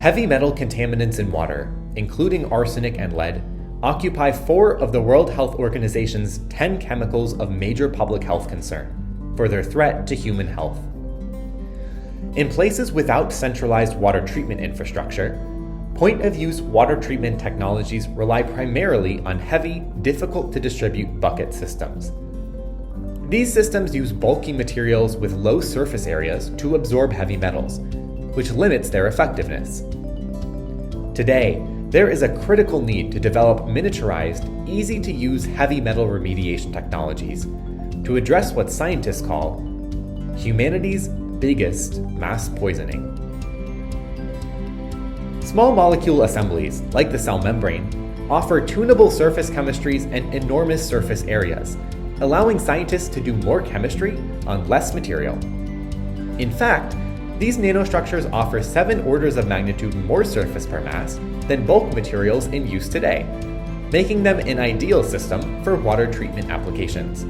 Heavy metal contaminants in water, including arsenic and lead, occupy 4 of the World Health Organization's 10 chemicals of major public health concern for their threat to human health. In places without centralized water treatment infrastructure, point-of-use water treatment technologies rely primarily on heavy, difficult-to-distribute bucket systems. These systems use bulky materials with low surface areas to absorb heavy metals, which limits their effectiveness. Today, there is a critical need to develop miniaturized, easy-to-use heavy metal remediation technologies to address what scientists call humanity's biggest mass poisoning. Small molecule assemblies, like the cell membrane, offer tunable surface chemistries and enormous surface areas, allowing scientists to do more chemistry on less material. In fact, these nanostructures offer 7 orders of magnitude more surface per mass than bulk materials in use today, making them an ideal system for water treatment applications.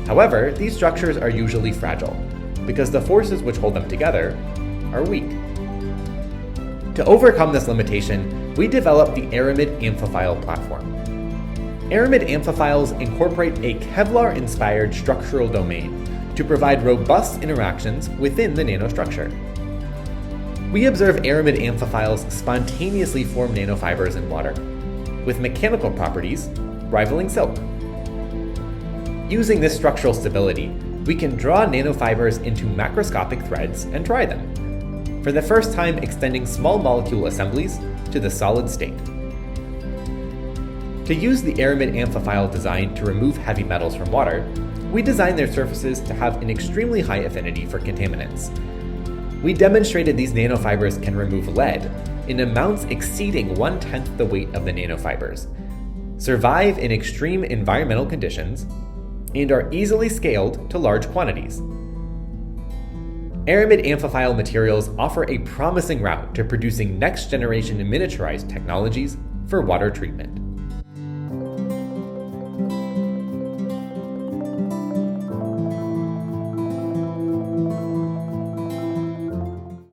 However, these structures are usually fragile, because the forces which hold them together are weak. To overcome this limitation, we developed the Aramid amphiphile platform. Aramid amphiphiles incorporate a Kevlar-inspired structural domain to provide robust interactions within the nanostructure. We observe aramid amphiphiles spontaneously form nanofibers in water, with mechanical properties rivaling silk. Using this structural stability, we can draw nanofibers into macroscopic threads and dry them, for the first time extending small molecule assemblies to the solid state. To use the aramid amphiphile design to remove heavy metals from water, we designed their surfaces to have an extremely high affinity for contaminants. We demonstrated these nanofibers can remove lead in amounts exceeding 1/10 the weight of the nanofibers, survive in extreme environmental conditions, and are easily scaled to large quantities. Aramid amphiphile materials offer a promising route to producing next-generation miniaturized technologies for water treatment.